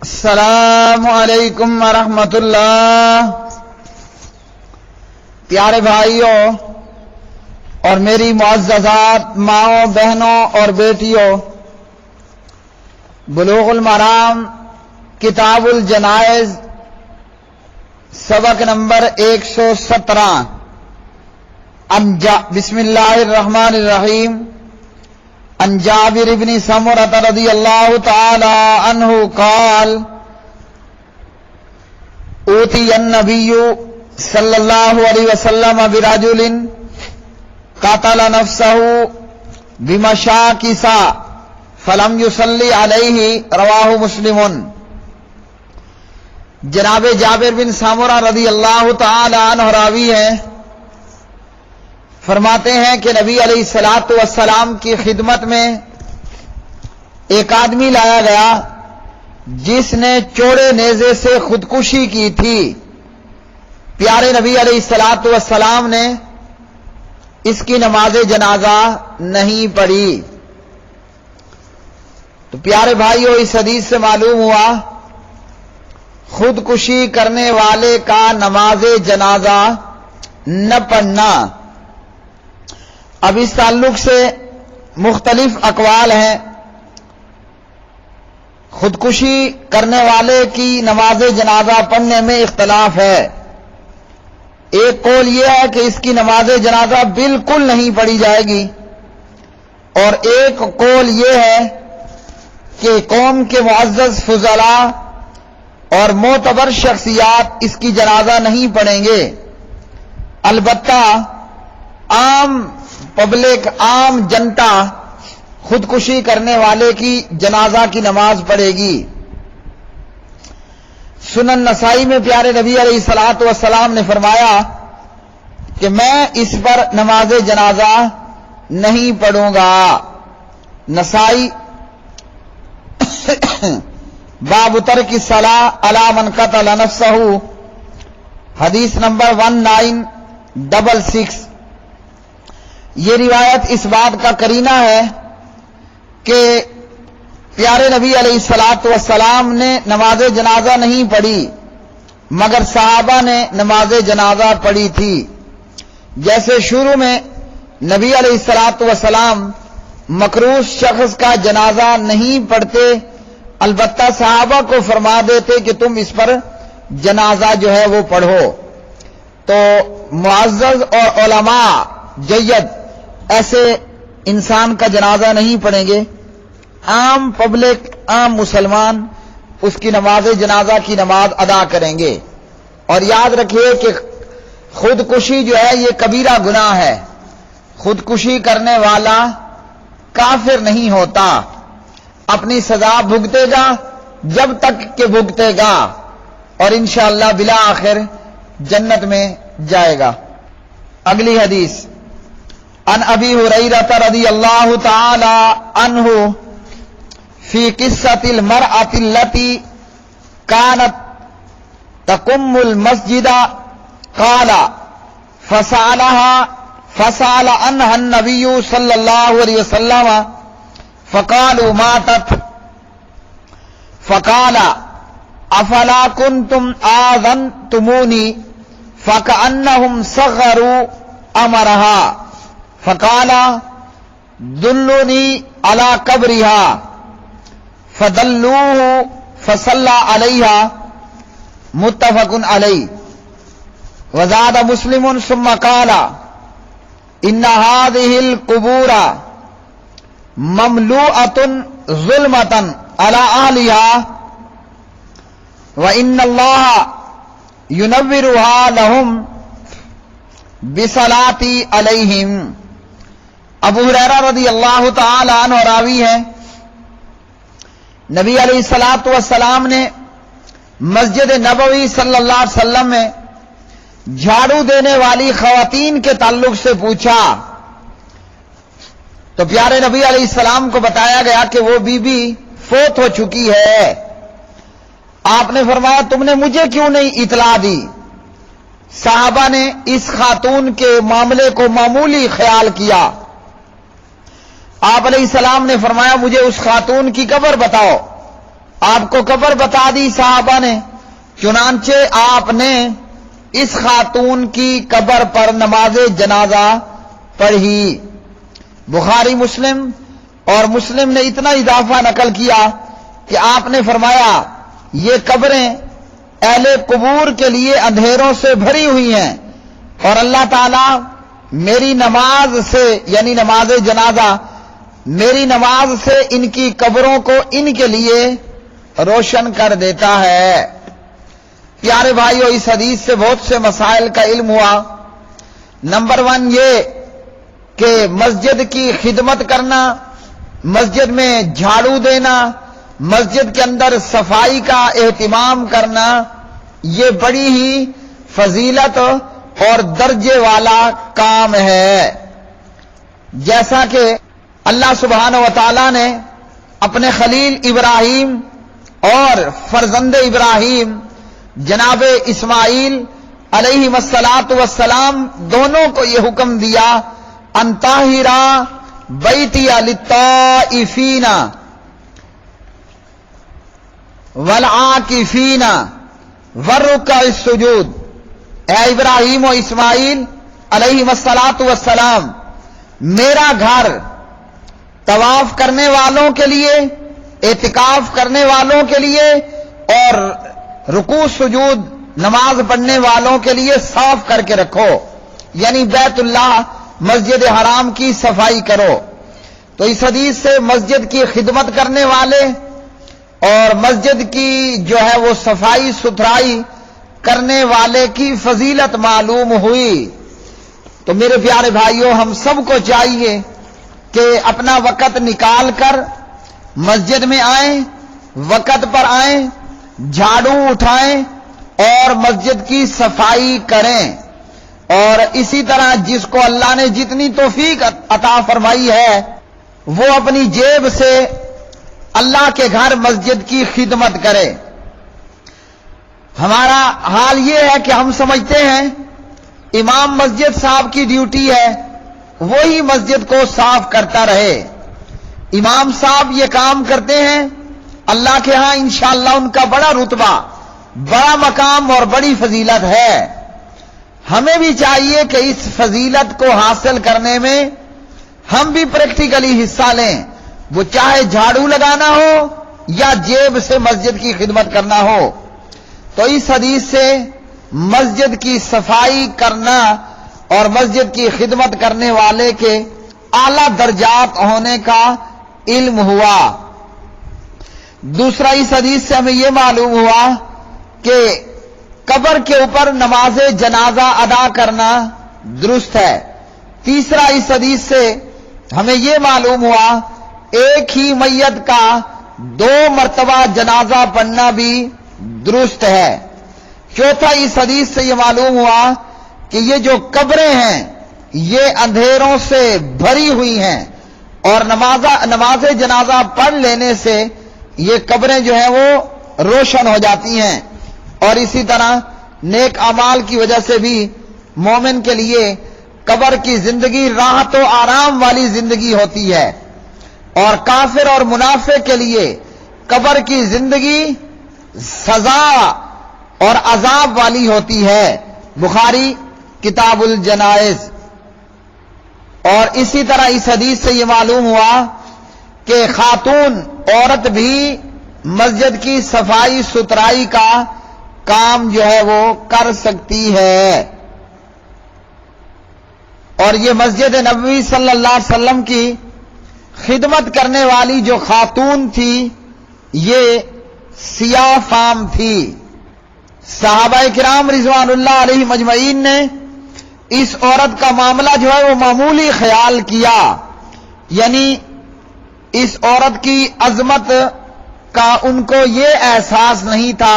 السلام علیکم ورحمۃ اللہ۔ پیارے بھائیوں اور میری معززات ماؤں بہنوں اور بیٹیوں، بلوغ المرام کتاب الجنائز سبق نمبر 117 بسم اللہ الرحمن الرحیم۔ عن جابر بن سمرة رضی اللہ تعالی عنہ قال اوتی النبی صلی اللہ علیہ وسلم برجل قتل نفسه بمشاکس فلم يصلی علیہ رواہ مسلم۔ جناب جابر بن سمرہ رضی اللہ تعالی عنہ راوی ہیں، فرماتے ہیں کہ نبی علیہ الصلوۃ والسلام کی خدمت میں ایک آدمی لایا گیا جس نے چوڑے نیزے سے خودکشی کی تھی۔ پیارے نبی علیہ الصلوۃ والسلام نے اس کی نماز جنازہ نہیں پڑھی۔ تو پیارے بھائیو، اس حدیث سے معلوم ہوا خودکشی کرنے والے کا نماز جنازہ نہ پڑھنا۔ اب اس تعلق سے مختلف اقوال ہیں۔ خودکشی کرنے والے کی نماز جنازہ پڑھنے میں اختلاف ہے۔ ایک قول یہ ہے کہ اس کی نماز جنازہ بالکل نہیں پڑھی جائے گی، اور ایک قول یہ ہے کہ قوم کے معزز فضلاء اور معتبر شخصیات اس کی جنازہ نہیں پڑھیں گے، البتہ عام پبلک، عام جنتا خودکشی کرنے والے کی جنازہ کی نماز پڑھے گی۔ سنن نسائی میں پیارے نبی علیہ الصلوۃ والسلام نے فرمایا کہ میں اس پر نماز جنازہ نہیں پڑھوں گا۔ نسائی باب ترک الصلاۃ علی من قتل نفسہ، حدیث نمبر 1966۔ یہ روایت اس بات کا قرینہ ہے کہ پیارے نبی علیہ الصلوۃ والسلام نے نماز جنازہ نہیں پڑھی، مگر صحابہ نے نماز جنازہ پڑھی تھی۔ جیسے شروع میں نبی علیہ الصلوۃ والسلام مکروہ شخص کا جنازہ نہیں پڑھتے، البتہ صحابہ کو فرما دیتے کہ تم اس پر جنازہ جو ہے وہ پڑھو۔ تو معزز اور علماء جید ایسے انسان کا جنازہ نہیں پڑھیں گے، عام پبلک، عام مسلمان اس کی نماز جنازہ کی نماز ادا کریں گے۔ اور یاد رکھیے کہ خودکشی جو ہے یہ کبیرہ گناہ ہے۔ خودکشی کرنے والا کافر نہیں ہوتا، اپنی سزا بھگتے گا جب تک کہ بھگتے گا، اور انشاءاللہ بالآخر جنت میں جائے گا۔ اگلی حدیث عن ابی ہریرہ رضی اللہ تعالی عنہ فی قصۃ المرأة التي كانت تقم المسجد قال فسأل عنها النبي صلی اللہ علیہ وسلم فقالوا ماتت فقال افلا كنتم آذنتموني فكأنهم صغروا امرها فقال دلوني على قبرها فدلوه فصلى عليها متفق عليه۔ وزاد مسلم ثم قال ان هذه القبور مملوءة ظلمة على اهلها وان الله ينورها لهم بصلاة عليهم۔ ابو ہریرہ رضی اللہ تعالی عنہ راوی ہیں، نبی علیہ الصلوۃ والسلام نے مسجد نبوی صلی اللہ علیہ وسلم میں جھاڑو دینے والی خواتین کے تعلق سے پوچھا، تو پیارے نبی علیہ السلام کو بتایا گیا کہ وہ بی بی فوت ہو چکی ہے۔ آپ نے فرمایا تم نے مجھے کیوں نہیں اطلاع دی؟ صحابہ نے اس خاتون کے معاملے کو معمولی خیال کیا۔ آپ علیہ السلام نے فرمایا مجھے اس خاتون کی قبر بتاؤ۔ آپ کو قبر بتا دی صحابہ نے، چنانچہ آپ نے اس خاتون کی قبر پر نماز جنازہ پڑھی۔ بخاری مسلم اور مسلم نے اتنا اضافہ نقل کیا کہ آپ نے فرمایا یہ قبریں اہل قبور کے لیے اندھیروں سے بھری ہوئی ہیں، اور اللہ تعالیٰ میری نماز سے یعنی نماز جنازہ میری نماز سے ان کی قبروں کو ان کے لیے روشن کر دیتا ہے۔ پیارے بھائیو، اس حدیث سے بہت سے مسائل کا علم ہوا۔ نمبر 1 یہ کہ مسجد کی خدمت کرنا، مسجد میں جھاڑو دینا، مسجد کے اندر صفائی کا اہتمام کرنا، یہ بڑی ہی فضیلت اور درجے والا کام ہے۔ جیسا کہ اللہ سبحانہ و تعالی نے اپنے خلیل ابراہیم اور فرزند ابراہیم جناب اسماعیل علیہ السلام دونوں کو یہ حکم دیا ان طاہرا بیتی للطائفین والعاکفین والرکع السجود۔ اے ابراہیم و اسماعیل علیہ السلام، میرا گھر طواف کرنے والوں کے لیے، اعتکاف کرنے والوں کے لیے اور رکوع سجود نماز پڑھنے والوں کے لیے صاف کر کے رکھو، یعنی بیت اللہ مسجد حرام کی صفائی کرو۔ تو اس حدیث سے مسجد کی خدمت کرنے والے اور مسجد کی جو ہے وہ صفائی ستھرائی کرنے والے کی فضیلت معلوم ہوئی۔ تو میرے پیارے بھائیوں، ہم سب کو چاہیے کہ اپنا وقت نکال کر مسجد میں آئیں، وقت پر آئیں، جھاڑو اٹھائیں اور مسجد کی صفائی کریں، اور اسی طرح جس کو اللہ نے جتنی توفیق عطا فرمائی ہے وہ اپنی جیب سے اللہ کے گھر مسجد کی خدمت کرے۔ ہمارا حال یہ ہے کہ ہم سمجھتے ہیں امام مسجد صاحب کی ڈیوٹی ہے وہی مسجد کو صاف کرتا رہے۔ امام صاحب یہ کام کرتے ہیں، اللہ کے ہاں انشاءاللہ ان کا بڑا رتبہ، بڑا مقام اور بڑی فضیلت ہے۔ ہمیں بھی چاہیے کہ اس فضیلت کو حاصل کرنے میں ہم بھی پریکٹیکلی حصہ لیں، وہ چاہے جھاڑو لگانا ہو یا جیب سے مسجد کی خدمت کرنا ہو۔ تو اس حدیث سے مسجد کی صفائی کرنا اور مسجد کی خدمت کرنے والے کے اعلیٰ درجات ہونے کا علم ہوا۔ دوسرا، اس حدیث سے ہمیں یہ معلوم ہوا کہ قبر کے اوپر نماز جنازہ ادا کرنا درست ہے۔ تیسرا، اس حدیث سے ہمیں یہ معلوم ہوا ایک ہی میت کا 2 مرتبہ جنازہ پڑھنا بھی درست ہے۔ چوتھا، اس حدیث سے یہ معلوم ہوا کہ یہ جو قبریں ہیں یہ اندھیروں سے بھری ہوئی ہیں، اور نماز جنازہ پڑھ لینے سے یہ قبریں جو ہیں وہ روشن ہو جاتی ہیں، اور اسی طرح نیک اعمال کی وجہ سے بھی مومن کے لیے قبر کی زندگی راحت و آرام والی زندگی ہوتی ہے، اور کافر اور منافق کے لیے قبر کی زندگی سزا اور عذاب والی ہوتی ہے۔ بخاری کتاب الجنائز۔ اور اسی طرح اس حدیث سے یہ معلوم ہوا کہ خاتون عورت بھی مسجد کی صفائی ستھرائی کا کام جو ہے وہ کر سکتی ہے، اور یہ مسجد نبوی صلی اللہ علیہ وسلم کی خدمت کرنے والی جو خاتون تھی یہ سیاہ فام تھی۔ صحابہ کرام رضوان اللہ علیہ مجمعین نے اس عورت کا معاملہ جو ہے وہ معمولی خیال کیا، یعنی اس عورت کی عظمت کا ان کو یہ احساس نہیں تھا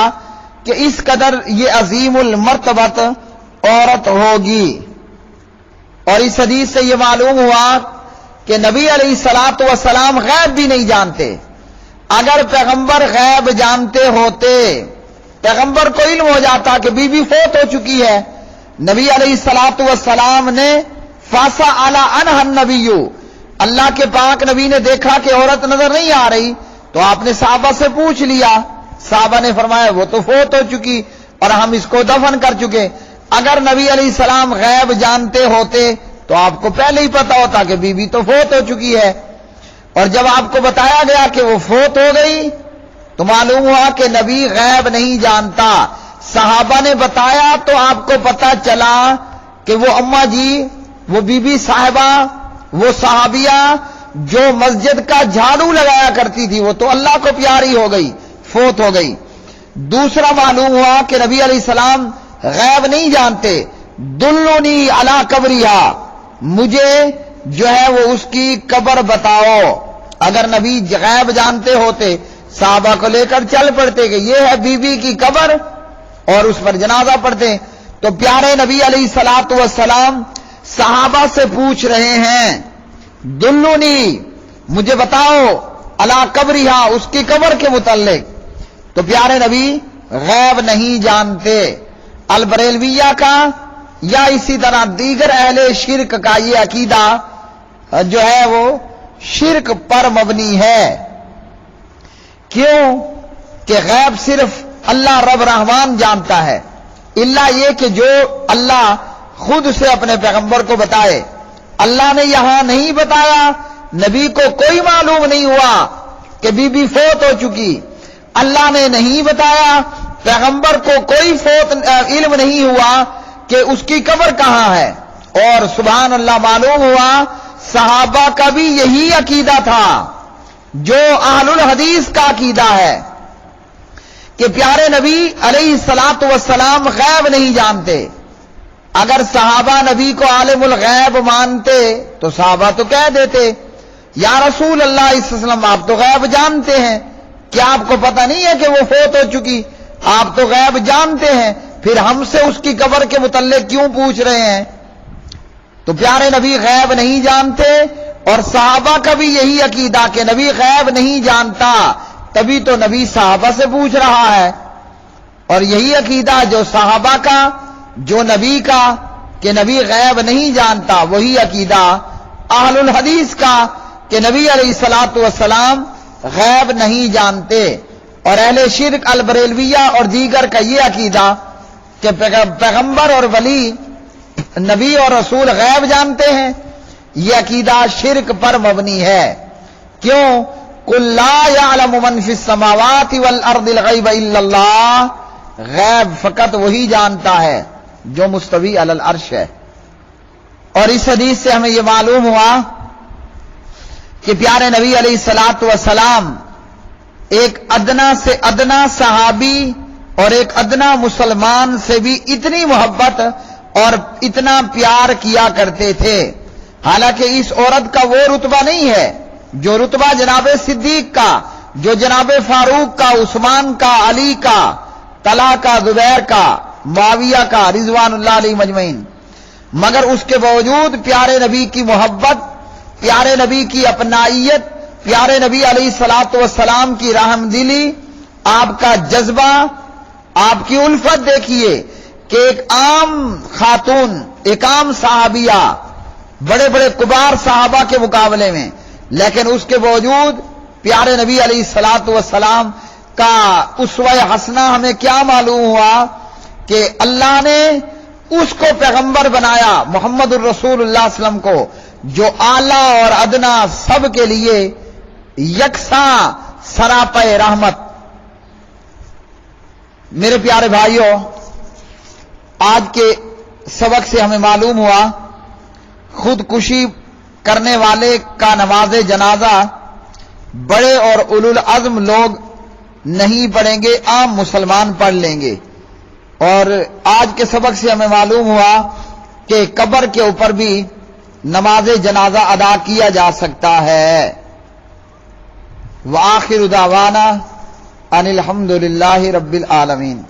کہ اس قدر یہ عظیم المرتبت عورت ہوگی۔ اور اس حدیث سے یہ معلوم ہوا کہ نبی علیہ الصلوۃ والسلام غیب بھی نہیں جانتے۔ اگر پیغمبر غیب جانتے ہوتے، پیغمبر کو علم ہو جاتا کہ بی بی فوت ہو چکی ہے، نبی علیہ الصلوۃ والسلام نے فَسَأَلَ عَنْهَا النَّبِيُّ، اللہ کے پاک نبی نے دیکھا کہ عورت نظر نہیں آ رہی، تو تو آپ نے صحابہ سے پوچھ لیا، صحابہ نے فرمایا وہ تو فوت ہو چکی اور ہم اس کو دفن کر چکے۔ اگر نبی علیہ السلام غیب جانتے ہوتے تو آپ کو پہلے ہی پتا ہوتا کہ بی بی تو فوت ہو چکی ہے، اور جب آپ کو بتایا گیا کہ وہ فوت ہو گئی تو معلوم ہوا کہ نبی غیب نہیں جانتا۔ صحابہ نے بتایا تو آپ کو پتا چلا کہ وہ اماں جی، وہ بی بی صاحبہ، وہ صحابیہ جو مسجد کا جھاڑو لگایا کرتی تھی، وہ تو اللہ کو پیاری ہو گئی، فوت ہو گئی۔ دوسرا معلوم ہوا کہ نبی علیہ السلام غیب نہیں جانتے۔ دلونی علی قبریہا، مجھے جو ہے وہ اس کی قبر بتاؤ۔ اگر نبی غیب جانتے ہوتے صحابہ کو لے کر چل پڑتے کہ یہ ہے بی بی کی قبر اور اس پر جنازہ پڑھتے۔ تو پیارے نبی علیہ الصلوۃ والسلام صحابہ سے پوچھ رہے ہیں، دلونی، مجھے بتاؤ، علی قبریہا، اس کی قبر کے متعلق۔ تو پیارے نبی غیب نہیں جانتے۔ البریلویہ کا یا اسی طرح دیگر اہل شرک کا یہ عقیدہ جو ہے وہ شرک پر مبنی ہے۔ کیوں کہ غیب صرف اللہ رب رحمان جانتا ہے، الا یہ کہ جو اللہ خود سے اپنے پیغمبر کو بتائے۔ اللہ نے یہاں نہیں بتایا، نبی کو کوئی معلوم نہیں ہوا کہ بی بی فوت ہو چکی۔ اللہ نے نہیں بتایا، پیغمبر کو کوئی علم نہیں ہوا کہ اس کی قبر کہاں ہے۔ اور سبحان اللہ، معلوم ہوا صحابہ کا بھی یہی عقیدہ تھا جو اہل الحدیث کا عقیدہ ہے کہ پیارے نبی علیہ الصلوۃ والسلام غیب نہیں جانتے۔ اگر صحابہ نبی کو عالم الغیب مانتے تو صحابہ تو کہہ دیتے، یا رسول اللہ صلی اللہ علیہ وسلم آپ تو غیب جانتے ہیں، کیا آپ کو پتہ نہیں ہے کہ وہ فوت ہو چکی؟ آپ تو غیب جانتے ہیں، پھر ہم سے اس کی قبر کے متعلق کیوں پوچھ رہے ہیں؟ تو پیارے نبی غیب نہیں جانتے، اور صحابہ کا بھی یہی عقیدہ کہ نبی غیب نہیں جانتا، تبھی تو نبی صحابہ سے پوچھ رہا ہے۔ اور یہی عقیدہ جو صحابہ کا، جو نبی کا کہ نبی غیب نہیں جانتا، وہی عقیدہ اہل الحدیث کا کہ نبی علیہ الصلوۃ والسلام غیب نہیں جانتے۔ اور اہل شرک البریلویہ اور دیگر کا یہ عقیدہ کہ پیغمبر اور ولی، نبی اور رسول غیب جانتے ہیں، یہ عقیدہ شرک پر مبنی ہے۔ کیوں؟ قُل لَّا يَعْلَمُ مَن فِي السَّمَاوَاتِ وَالْأَرْضِ الْغَيْبَ إِلَّا اللَّهُ، غیب فقط وہی جانتا ہے جو مستوی علی العرش ہے۔ اور اس حدیث سے ہمیں یہ معلوم ہوا کہ پیارے نبی علیہ الصلوۃ والسلام ایک ادنا سے ادنا صحابی اور ایک ادنا مسلمان سے بھی اتنی محبت اور اتنا پیار کیا کرتے تھے۔ حالانکہ اس عورت کا وہ رتبہ نہیں ہے جو رتبہ جناب صدیق کا، جو جناب فاروق کا، عثمان کا، علی کا، طلحہ کا، زبیر کا، معاویہ کا، رضوان اللہ علیہ مجمعین، مگر اس کے باوجود پیارے نبی کی محبت، پیارے نبی کی اپنائیت، پیارے نبی علیہ الصلوۃ والسلام کی رحم دلی، آپ کا جذبہ، آپ کی الفت دیکھیے کہ ایک عام خاتون، ایک عام صحابیہ، بڑے بڑے کبار صحابہ کے مقابلے میں، لیکن اس کے باوجود پیارے نبی علیہ الصلوۃ والسلام کا اسوہ حسنہ ہمیں کیا معلوم ہوا کہ اللہ نے اس کو پیغمبر بنایا، محمد الرسول اللہ صلی اللہ علیہ وسلم کو، جو اعلیٰ اور ادنا سب کے لیے یکساں سراپے رحمت۔ میرے پیارے بھائیوں، آج کے سبق سے ہمیں معلوم ہوا خودکشی کرنے والے کا نماز جنازہ بڑے اور اولو العزم لوگ نہیں پڑھیں گے، عام مسلمان پڑھ لیں گے۔ اور آج کے سبق سے ہمیں معلوم ہوا کہ قبر کے اوپر بھی نماز جنازہ ادا کیا جا سکتا ہے۔ وآخر دعوانا ان الحمد للہ رب العالمین۔